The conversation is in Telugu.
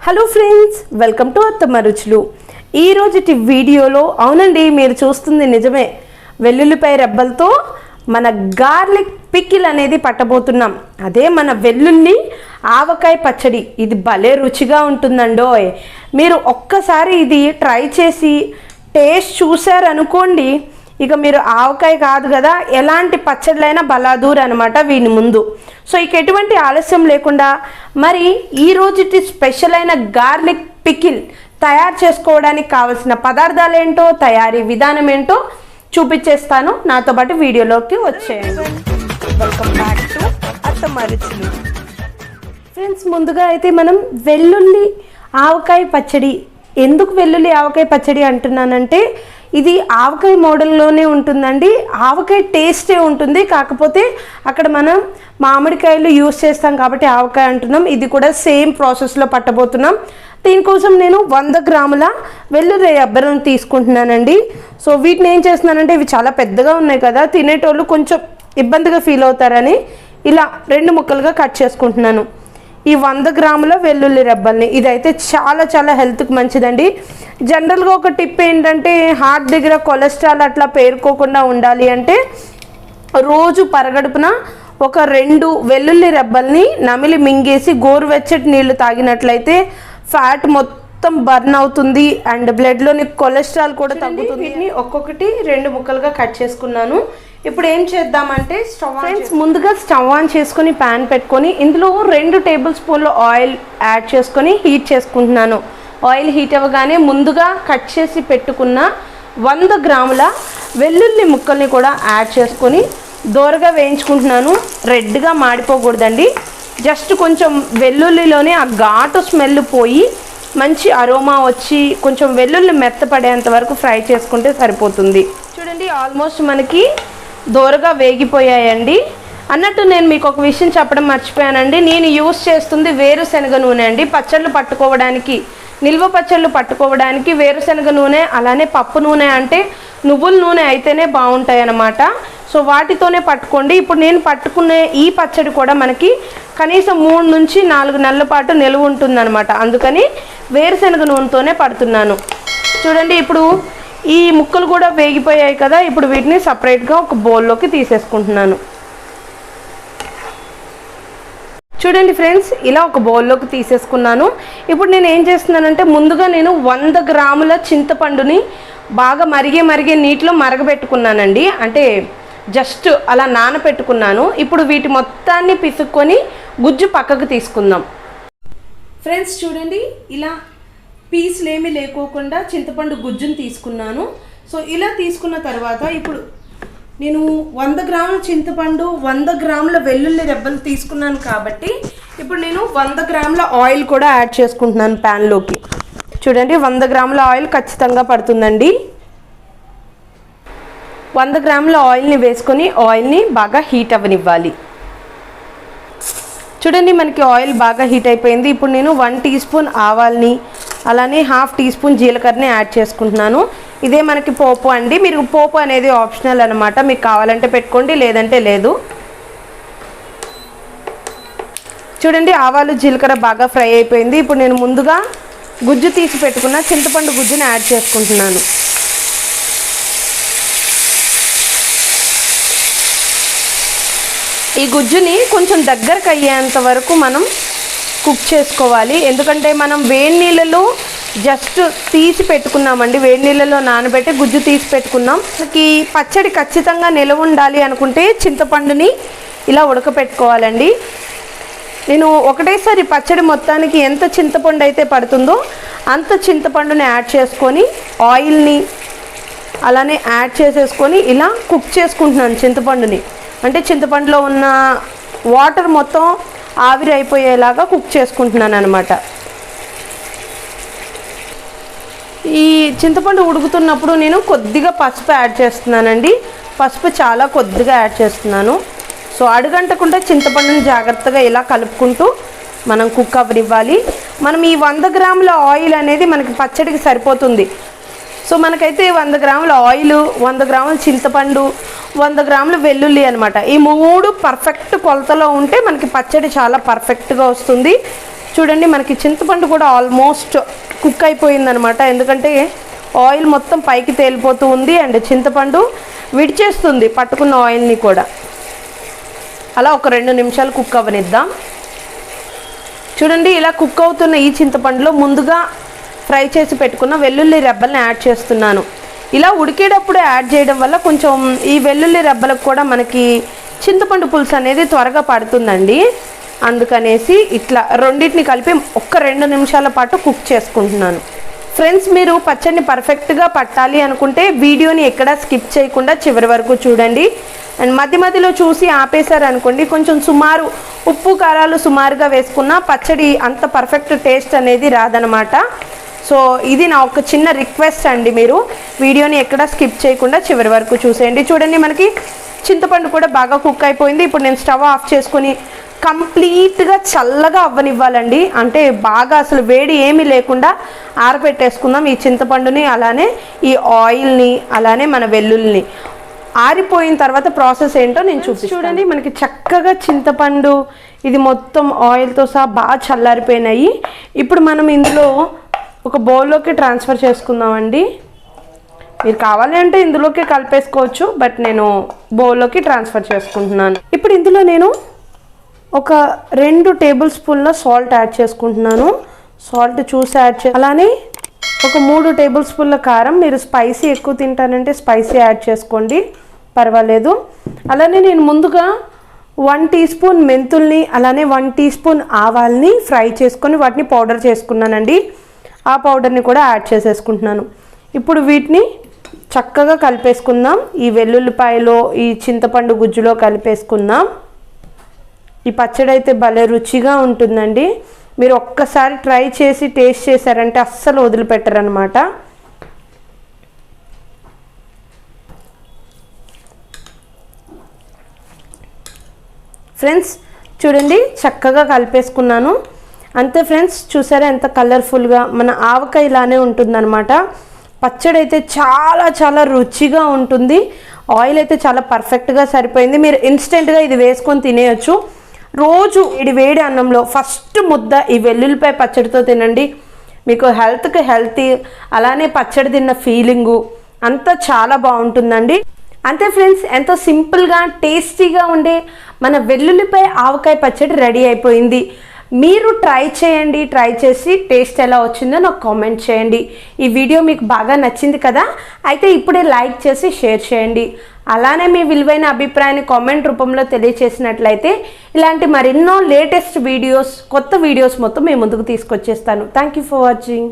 హలో ఫ్రెండ్స్, వెల్కమ్ టు అత్తమ్మ రుచులు. ఈ రోజుటి వీడియోలో అవునండి మీరు చూస్తుంది నిజమే, వెల్లుల్లిపాయ రెబ్బలతో మన గార్లిక్ పికిల్ అనేది పట్టబోతున్నాం. అదే మన వెల్లుల్లి ఆవకాయ పచ్చడి. ఇది భలే రుచిగా ఉంటుందండోయ్. మీరు ఒక్కసారి ఇది ట్రై చేసి టేస్ట్ చూసారనుకోండి, ఇక మీరు ఆవకాయ కాదు కదా ఎలాంటి పచ్చళ్ళైనా బలాదూర్ అనమాట వీని ముందు. సో ఇక ఎటువంటి ఆలస్యం లేకుండా మరి ఈ రోజుటి స్పెషల్ అయిన గార్లిక్ పికిల్ తయారు చేసుకోవడానికి కావాల్సిన పదార్థాలు ఏంటో, తయారీ విధానం ఏంటో చూపించేస్తాను. నాతో పాటు వీడియోలోకి వచ్చేయండి. వెల్కమ్ బ్యాక్ టు అత్తమ్మ రుచులు. ఫ్రెండ్స్, ముందుగా అయితే మనం వెల్లుల్లి ఆవకాయ పచ్చడి. ఎందుకు వెల్లుల్లి ఆవకాయ పచ్చడి అంటున్నానంటే, ఇది ఆవకాయ మోడల్లోనే ఉంటుందండి. ఆవకాయ టేస్టే ఉంటుంది, కాకపోతే అక్కడ మనం మామిడికాయలు యూస్ చేస్తాం కాబట్టి ఆవకాయ అంటున్నాం. ఇది కూడా సేమ్ ప్రాసెస్లో పట్టబోతున్నాం. దీనికోసం నేను 100 గ్రాముల వెల్లుల్లి రెబ్బలను తీసుకుంటున్నానండి. సో వీటిని ఏం చేస్తున్నానంటే, ఇవి చాలా పెద్దగా ఉన్నాయి కదా, తినేటోళ్ళు కొంచెం ఇబ్బందిగా ఫీల్ అవుతారని ఇలా 2 ముక్కలుగా కట్ చేసుకుంటున్నాను. ఈ 100 గ్రాముల వెల్లుల్లి రెబ్బల్ని. ఇదైతే చాలా చాలా హెల్త్కి మంచిదండి. జనరల్గా ఒక టిప్ ఏంటంటే, హార్ట్ దగ్గర కొలెస్ట్రాల్ అట్లా పేరుకోకుండా ఉండాలి అంటే రోజు పరగడుపున ఒక 2 వెల్లుల్లి రెబ్బల్ని నమిలి మింగేసి గోరువెచ్చటి నీళ్లు తాగినట్లయితే ఫ్యాట్ మొత్తం బర్న్ అవుతుంది అండ్ బ్లడ్లోని కొలెస్ట్రాల్ కూడా తగ్గుతుంది. వీటిని ఒక్కొక్కటి 2 ముక్కలుగా కట్ చేసుకున్నాను. ఇప్పుడు ఏం చేద్దామంటే, ముందుగా స్టవ్ ఆన్ చేసుకొని ప్యాన్ పెట్టుకొని ఇందులో 2 టేబుల్ స్పూన్లు ఆయిల్ యాడ్ చేసుకొని హీట్ చేసుకుంటున్నాను. ఆయిల్ హీట్ అవ్వగానే ముందుగా కట్ చేసి పెట్టుకున్న 100 గ్రాముల వెల్లుల్లి ముక్కల్ని కూడా యాడ్ చేసుకొని దోరగా వేయించుకుంటున్నాను. రెడ్గా మాడిపోకూడదండి. జస్ట్ కొంచెం వెల్లుల్లిలోనే ఆ ఘాటు స్మెల్ పోయి మంచి అరోమా వచ్చి కొంచెం వెల్లుల్లి మెత్తపడేంత వరకు ఫ్రై చేసుకుంటే సరిపోతుంది. చూడండి, ఆల్మోస్ట్ మనకి దోరగా వేగిపోయాయండి. అన్నట్టు నేను మీకు ఒక విషయం చెప్పడం మర్చిపోయానండి. నేను యూస్ చేస్తుంది వేరుశనగ నూనె అండి. పచ్చళ్ళు పట్టుకోవడానికి, నిల్వ పచ్చళ్ళు పట్టుకోవడానికి వేరుశనగ నూనె, అలానే పప్పు నూనె అంటే నువ్వుల నూనె అయితేనే బాగుంటాయి అన్నమాట. సో వాటితోనే పట్టుకోండి. ఇప్పుడు నేను పట్టుకునే ఈ పచ్చడి కూడా మనకి కనీసం 3 నుంచి 4 నెలల పాటు నిల్వ ఉంటుందన్నమాట. అందుకని వేరుశనగ నూనెతోనే పడుతున్నాను. చూడండి, ఇప్పుడు ఈ ముక్కలు కూడా వేగిపోయాయి కదా. ఇప్పుడు వీటిని సపరేట్గా ఒక బౌల్లోకి తీసేసుకుంటున్నాను. చూడండి ఫ్రెండ్స్, ఇలా ఒక బౌల్లోకి తీసేసుకున్నాను. ఇప్పుడు నేను ఏం చేస్తున్నానంటే, ముందుగా నేను 100 గ్రాముల చింతపండుని బాగా మరిగే నీటిలో మరగబెట్టుకున్నానండి. అంటే జస్ట్ అలా నానపెట్టుకున్నాను. ఇప్పుడు వీటి మొత్తాన్ని పిసుక్కొని గుజ్జు పక్కకు తీసుకుందాం. ఫ్రెండ్స్ చూడండి, ఇలా పీసులు ఏమీ లేకోకుండా చింతపండు గుజ్జును తీసుకున్నాను. సో ఇలా తీసుకున్న తర్వాత ఇప్పుడు నేను 100 గ్రాముల చింతపండు, 100 గ్రాముల వెల్లుల్లి రెబ్బలు తీసుకున్నాను కాబట్టి ఇప్పుడు నేను 100 గ్రాముల ఆయిల్ కూడా యాడ్ చేసుకుంటున్నాను ప్యాన్లోకి. చూడండి, 100 గ్రాముల ఆయిల్ ఖచ్చితంగా పడుతుందండి. 100 గ్రాముల ఆయిల్ని వేసుకొని ఆయిల్ని బాగా హీట్ అవ్వనివ్వాలి. చూడండి, మనకి ఆయిల్ బాగా హీట్ అయిపోయింది. ఇప్పుడు నేను 1 టీ స్పూన్ ఆవాల్ని, అలానే 1/2 టీ స్పూన్ జీలకర్రని యాడ్ చేసుకుంటున్నాను. ఇదే మనకి పోపు అండి. మీరు పోపు అనేది ఆప్షనల్ అనమాట. మీకు కావాలంటే పెట్టుకోండి, లేదంటే లేదు. చూడండి, ఆవాలు జీలకర్ర బాగా ఫ్రై అయిపోయింది. ఇప్పుడు నేను ముందుగా గుజ్జు తీసి పెట్టుకున్న చింతపండు గుజ్జుని యాడ్ చేసుకుంటున్నాను. ఈ గుజ్జుని కొంచెం దగ్గరకు అయ్యేంత వరకు మనం కుక్ చేసుకోవాలి. ఎందుకంటే మనం వేడి నీళ్ళలో జస్ట్ తీసి పెట్టుకున్నామండి. వేడి నీళ్ళలో నానబెట్టి గుజ్జు తీసి పెట్టుకున్నాం. మనకి పచ్చడి ఖచ్చితంగా నిలవ ఉండాలి అనుకుంటే చింతపండుని ఇలా ఉడకపెట్టుకోవాలండి. నేను ఒకటేసారి పచ్చడి మొత్తానికి ఎంత చింతపండు అయితే పడుతుందో అంత చింతపండుని యాడ్ చేసుకొని ఆయిల్ని అలానే యాడ్ చేసేసుకొని ఇలా కుక్ చేసుకుంటున్నాను చింతపండుని. అంటే చింతపండులో ఉన్న వాటర్ మొత్తం ఆవిరి అయిపోయేలాగా కుక్ చేసుకుంటున్నాను అనమాట. ఈ చింతపండు ఉడుకుతున్నప్పుడు నేను కొద్దిగా పసుపు యాడ్ చేస్తున్నానండి. పసుపు చాలా కొద్దిగా యాడ్ చేస్తున్నాను. సో అడుగంటకుండా చింతపండుని జాగ్రత్తగా ఇలా కలుపుకుంటూ మనం కుక్ అవ్వనివ్వాలి. మనం ఈ 100 గ్రాముల ఆయిల్ అనేది మనకి పచ్చడికి సరిపోతుంది. సో మనకైతే 100 గ్రాముల ఆయిల్, 100 గ్రాముల చింతపండు, 100 గ్రాముల వెల్లుల్లి అనమాట. ఈ 3 పర్ఫెక్ట్ కొలతలో ఉంటే మనకి పచ్చడి చాలా పర్ఫెక్ట్గా వస్తుంది. చూడండి మనకి చింతపండు కూడా ఆల్మోస్ట్ కుక్ అయిపోయిందనమాట. ఎందుకంటే ఆయిల్ మొత్తం పైకి తేలిపోతూ ఉంది అండ్ చింతపండు విడిచేస్తుంది పట్టుకున్న ఆయిల్ని కూడా. అలా ఒక 2 నిమిషాలు కుక్ అవ్వనిద్దాం. చూడండి ఇలా కుక్ అవుతున్న ఈ చింతపండులో ముందుగా ఫ్రై చేసి పెట్టుకున్న వెల్లుల్లి రెబ్బల్ని యాడ్ చేస్తున్నాను. ఇలా ఉడికేటప్పుడు యాడ్ చేయడం వల్ల కొంచెం ఈ వెల్లుల్లి రెబ్బలకు కూడా మనకి చింతపండు పులుసు అనేది త్వరగా పడుతుందండి. అందుకనేసి ఇట్లా రెండింటిని కలిపి ఒక్క 2 నిమిషాల పాటు కుక్ చేసుకుంటున్నాను. ఫ్రెండ్స్, మీరు పచ్చడిని పర్ఫెక్ట్గా పట్టాలి అనుకుంటే వీడియోని ఎక్కడా స్కిప్ చేయకుండా చివరి వరకు చూడండి. అండ్ మధ్యలో చూసి ఆపేశారు అనుకోండి, కొంచెం సుమారు ఉప్పు కారాలు సుమారుగా వేసుకున్న పచ్చడి అంత పర్ఫెక్ట్ టేస్ట్ అనేది రాదనమాట. సో ఇది నా ఒక చిన్న రిక్వెస్ట్ అండి, మీరు వీడియోని ఎక్కడా స్కిప్ చేయకుండా చివరి వరకు చూసేయండి. చూడండి మనకి చింతపండు కూడా బాగా కుక్ అయిపోయింది. ఇప్పుడు నేను స్టవ్ ఆఫ్ చేసుకొని కంప్లీట్గా చల్లగా అవ్వనివ్వాలండి. అంటే బాగా అసలు వేడి ఏమీ లేకుండా ఆరబెట్టేసుకుందాం ఈ చింతపండుని, అలానే ఈ ఆయిల్ని, అలానే మన వెల్లుల్లిని. ఆరిపోయిన తర్వాత ప్రాసెస్ ఏంటో నేను చూపిస్తాను. చూడండి మనకి చక్కగా చింతపండు ఇది మొత్తం ఆయిల్తో సహా బాగా చల్లారిపోయినాయి. ఇప్పుడు మనం ఇందులో ఒక బౌల్లోకి ట్రాన్స్ఫర్ చేసుకుందామండి. మీరు కావాలి అంటే ఇందులోకి కలిపేసుకోవచ్చు, బట్ నేను బౌల్లోకి ట్రాన్స్ఫర్ చేసుకుంటున్నాను. ఇప్పుడు ఇందులో నేను ఒక 2 టేబుల్ స్పూన్ల సాల్ట్ యాడ్ చేసుకుంటున్నాను. సాల్ట్ చూసి యాడ్ అలానే ఒక 3 టేబుల్ స్పూన్ల కారం. మీరు స్పైసీ ఎక్కువ తింటానంటే స్పైసీ యాడ్ చేసుకోండి, పర్వాలేదు. అలానే నేను ముందుగా 1 టీ స్పూన్ మెంతుల్ని, అలానే 1 టీ స్పూన్ ఆవాల్ని ఫ్రై చేసుకొని వాటిని పౌడర్ చేసుకున్నానండి. ఆ పౌడర్ని కూడా యాడ్ చేసేసుకుంటున్నాను. ఇప్పుడు వీటిని చక్కగా కలిపేసుకుందాం. ఈ వెల్లుల్లిపాయలో ఈ చింతపండు గుజ్జులో కలిపేసుకుందాం. ఈ పచ్చడి అయితే భలే రుచిగా ఉంటుందండి. మీరు ఒక్కసారి ట్రై చేసి టేస్ట్ చేశారంటే అస్సలు వదిలిపెట్టరనమాట. ఫ్రెండ్స్ చూడండి చక్కగా కలిపేసుకున్నాను. అంతే ఫ్రెండ్స్, చూసారా ఎంత కలర్ఫుల్గా మన ఆవకాయ ఇలానే ఉంటుందన్నమాట. పచ్చడి అయితే చాలా చాలా రుచిగా ఉంటుంది. ఆయిల్ అయితే చాలా పర్ఫెక్ట్గా సరిపోయింది. మీరు ఇన్స్టెంట్గా ఇది వేసుకొని తినేయచ్చు. రోజు వేడి అన్నంలో ఫస్ట్ ముద్ద ఈ వెల్లుల్లిపాయ పచ్చడితో తినండి. మీకు హెల్త్కి హెల్తీ, అలానే పచ్చడి తిన్న ఫీలింగు అంతా చాలా బాగుంటుందండి. అంతే ఫ్రెండ్స్, ఎంతో సింపుల్గా టేస్టీగా ఉండే మన వెల్లుల్లిపాయ ఆవకాయ పచ్చడి రెడీ అయిపోయింది. మీరు ట్రై చేయండి. ట్రై చేసి టేస్ట్ ఎలా వచ్చిందో నాకు కామెంట్ చేయండి. ఈ వీడియో మీకు బాగా నచ్చింది కదా, అయితే ఇప్పుడే లైక్ చేసి షేర్ చేయండి. అలానే మీ విలువైన అభిప్రాయాన్ని కామెంట్ రూపంలో తెలియచేసినట్లయితే ఇలాంటి మరెన్నో లేటెస్ట్ వీడియోస్, కొత్త వీడియోస్ మొత్తం మీ ముందుకు తీసుకొచ్చేస్తాను. Thank you for watching.